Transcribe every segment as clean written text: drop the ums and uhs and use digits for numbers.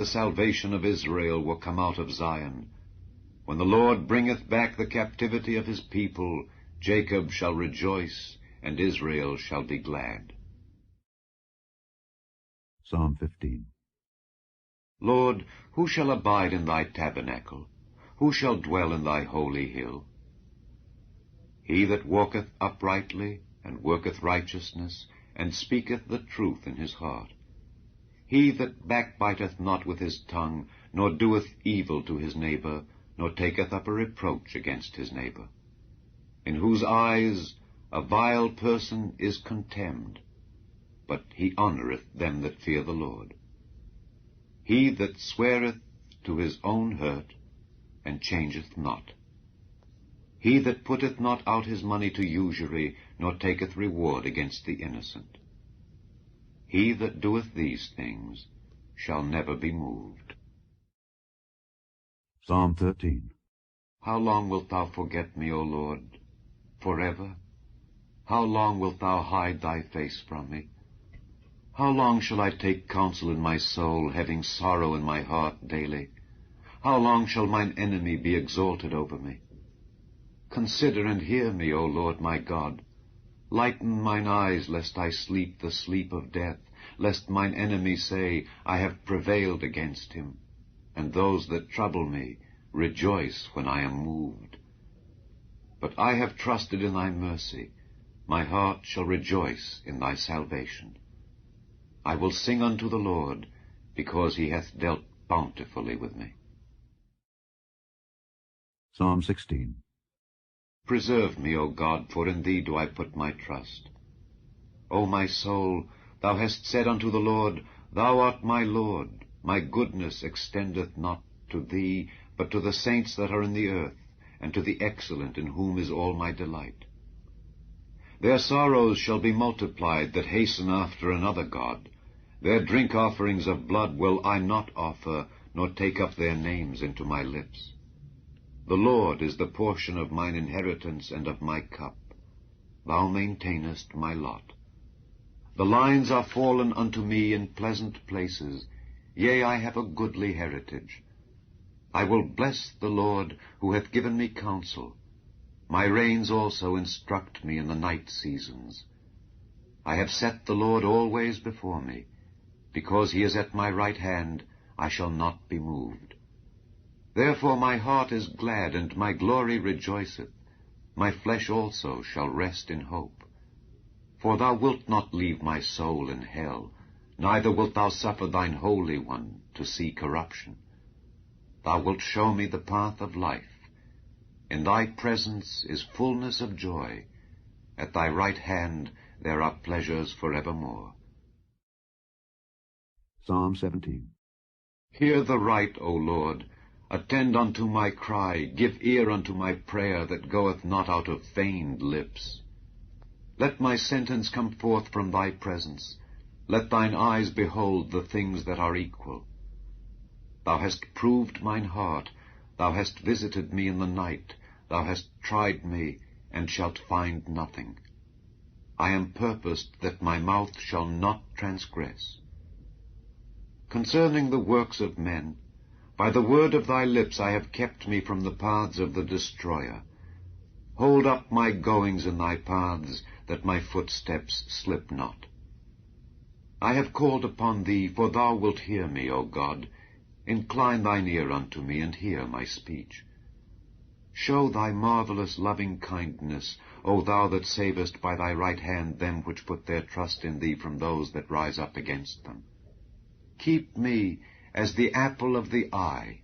the salvation of Israel will come out of Zion. When the Lord bringeth back the captivity of his people, Jacob shall rejoice, and Israel shall be glad. Psalm 15. Lord, who shall abide in thy tabernacle? Who shall dwell in thy holy hill? He that walketh uprightly, and worketh righteousness, and speaketh the truth in his heart. He that backbiteth not with his tongue, nor doeth evil to his neighbor, nor taketh up a reproach against his neighbor. In whose eyes a vile person is contemned, but he honoureth them that fear the Lord. He that sweareth to his own hurt, and changeth not. He that putteth not out his money to usury, nor taketh reward against the innocent. He that doeth these things shall never be moved. Psalm 13. How long wilt thou forget me, O Lord? Forever? How long wilt thou hide thy face from me? How long shall I take counsel in my soul, having sorrow in my heart daily? How long shall mine enemy be exalted over me? Consider and hear me, O Lord my God. Lighten mine eyes, lest I sleep the sleep of death, lest mine enemy say, I have prevailed against him, and those that trouble me rejoice when I am moved. But I have trusted in thy mercy. My heart shall rejoice in thy salvation. I will sing unto the Lord, because he hath dealt bountifully with me. Psalm 16. Preserve me, O God, for in thee do I put my trust. O my soul, thou hast said unto the Lord, Thou art my Lord. My goodness extendeth not to thee, but to the saints that are in the earth, and to the excellent, in whom is all my delight. Their sorrows shall be multiplied that hasten after another god. Their drink offerings of blood will I not offer, nor take up their names into my lips. The Lord is the portion of mine inheritance and of my cup. Thou maintainest my lot. The lines are fallen unto me in pleasant places. Yea, I have a goodly heritage. I will bless the Lord, who hath given me counsel. My reins also instruct me in the night seasons. I have set the Lord always before me. Because he is at my right hand, I shall not be moved. Therefore my heart is glad, and my glory rejoiceth. My flesh also shall rest in hope. For thou wilt not leave my soul in hell, neither wilt thou suffer thine Holy One to see corruption. Thou wilt show me the path of life. In thy presence is fullness of joy. At thy right hand there are pleasures forevermore. Psalm 17. Hear the right, O Lord. Attend unto my cry. Give ear unto my prayer that goeth not out of feigned lips. Let my sentence come forth from thy presence. Let thine eyes behold the things that are equal. Thou hast proved mine heart. Thou hast visited me in the night. Thou hast tried me, and shalt find nothing. I am purposed that my mouth shall not transgress. Concerning the works of men, by the word of thy lips I have kept me from the paths of the destroyer. Hold up my goings in thy paths, that my footsteps slip not. I have called upon thee, for thou wilt hear me, O God. Incline thine ear unto me, and hear my speech. Show thy marvelous loving kindness, O thou that savest by thy right hand them which put their trust in thee from those that rise up against them. Keep me as the apple of the eye.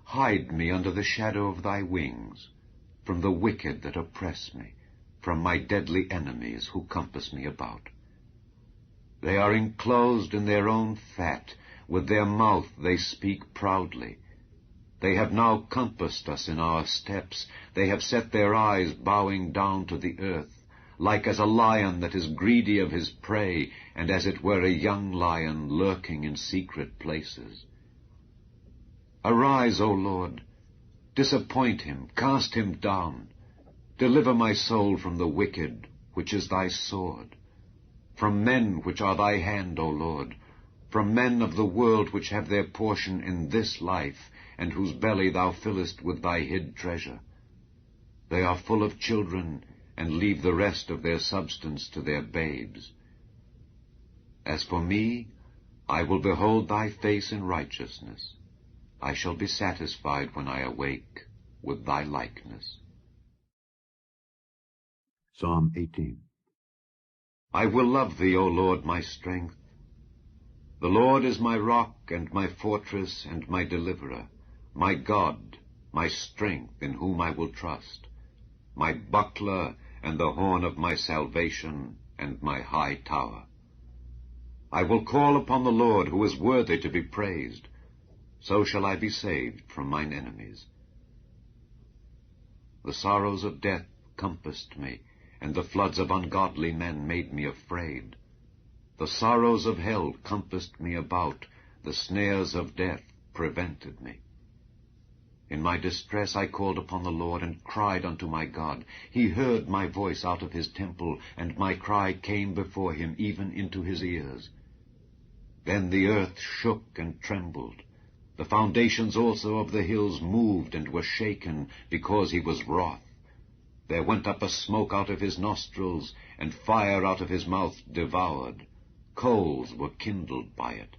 Hide me under the shadow of thy wings, from the wicked that oppress me, from my deadly enemies who compass me about. They are enclosed in their own fat. With their mouth they speak proudly. They have now compassed us in our steps. They have set their eyes bowing down to the earth, like as a lion that is greedy of his prey, and as it were a young lion lurking in secret places. Arise, O Lord, disappoint him, cast him down. Deliver my soul from the wicked, which is thy sword, from men which are thy hand, O Lord, from men of the world which have their portion in this life, and whose belly thou fillest with thy hid treasure. They are full of children, and leave the rest of their substance to their babes. As for me, I will behold thy face in righteousness. I shall be satisfied when I awake with thy likeness. Psalm 18. I will love thee, O Lord, my strength. The Lord is my rock and my fortress and my deliverer, my God, my strength, in whom I will trust, my buckler and the horn of my salvation and my high tower. I will call upon the Lord, who is worthy to be praised. So shall I be saved from mine enemies. The sorrows of death compassed me, and the floods of ungodly men made me afraid. The sorrows of hell compassed me about, the snares of death prevented me. In my distress I called upon the Lord, and cried unto my God. He heard my voice out of his temple, and my cry came before him even into his ears. Then the earth shook and trembled. The foundations also of the hills moved and were shaken, because he was wroth. There went up a smoke out of his nostrils, and fire out of his mouth devoured. Coals were kindled by it.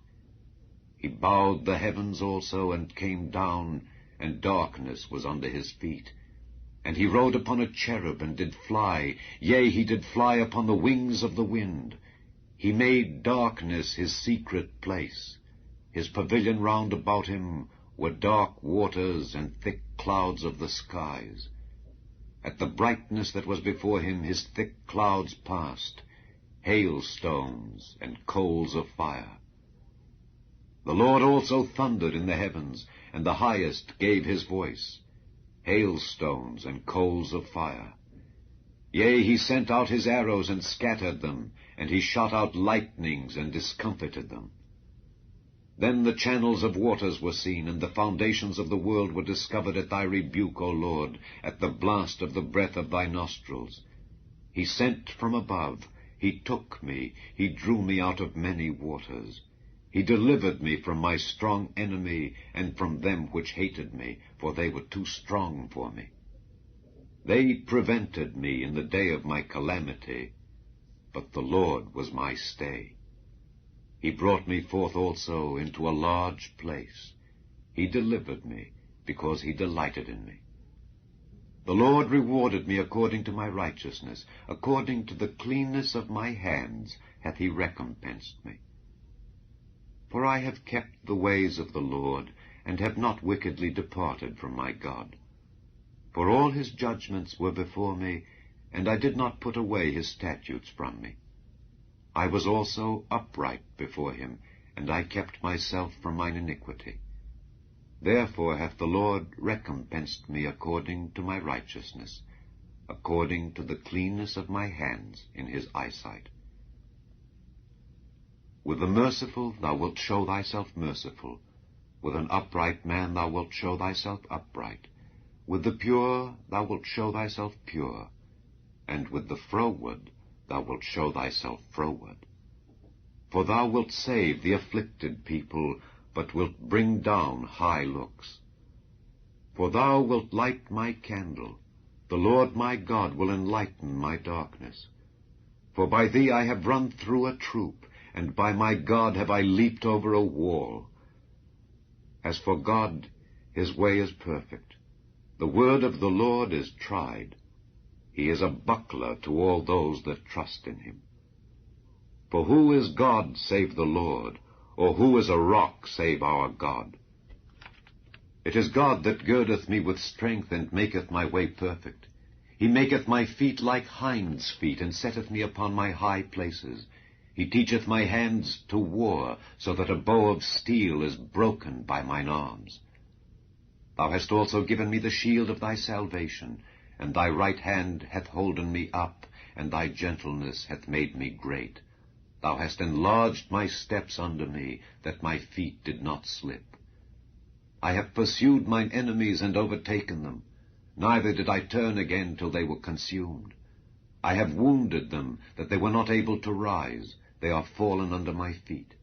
He bowed the heavens also, and came down, and darkness was under his feet. And he rode upon a cherub, and did fly, yea, he did fly upon the wings of the wind. He made darkness his secret place. His pavilion round about him were dark waters and thick clouds of the skies. At the brightness that was before him his thick clouds passed, hailstones and coals of fire. The Lord also thundered in the heavens, and the highest gave his voice, hailstones and coals of fire. Yea, he sent out his arrows and scattered them, and he shot out lightnings and discomfited them. Then the channels of waters were seen, and the foundations of the world were discovered at thy rebuke, O Lord, at the blast of the breath of thy nostrils. He sent from above, he took me, he drew me out of many waters. He delivered me from my strong enemy, and from them which hated me, for they were too strong for me. They prevented me in the day of my calamity, but the Lord was my stay. He brought me forth also into a large place. He delivered me, because he delighted in me. The Lord rewarded me according to my righteousness, according to the cleanness of my hands hath he recompensed me. For I have kept the ways of the Lord, and have not wickedly departed from my God. For all his judgments were before me, and I did not put away his statutes from me. I was also upright before him, and I kept myself from mine iniquity. Therefore hath the Lord recompensed me according to my righteousness, according to the cleanness of my hands in his eyesight. With the merciful thou wilt show thyself merciful, with an upright man thou wilt show thyself upright, with the pure thou wilt show thyself pure, and with the froward thou wilt show thyself froward. For thou wilt save the afflicted people, but wilt bring down high looks. For thou wilt light my candle, the Lord my God will enlighten my darkness. For by thee I have run through a troop, and by my God have I leaped over a wall. As for God, his way is perfect. The word of the Lord is tried. He is a buckler to all those that trust in him. For who is God save the Lord, or who is a rock save our God? It is God that girdeth me with strength, and maketh my way perfect. He maketh my feet like hinds' feet, and setteth me upon my high places. He teacheth my hands to war, so that a bow of steel is broken by mine arms. Thou hast also given me the shield of thy salvation, and thy right hand hath holden me up, and thy gentleness hath made me great. Thou hast enlarged my steps under me, that my feet did not slip. I have pursued mine enemies and overtaken them, neither did I turn again till they were consumed. I have wounded them, that they were not able to rise. They are fallen under my feet.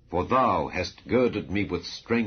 For thou hast girded me with strength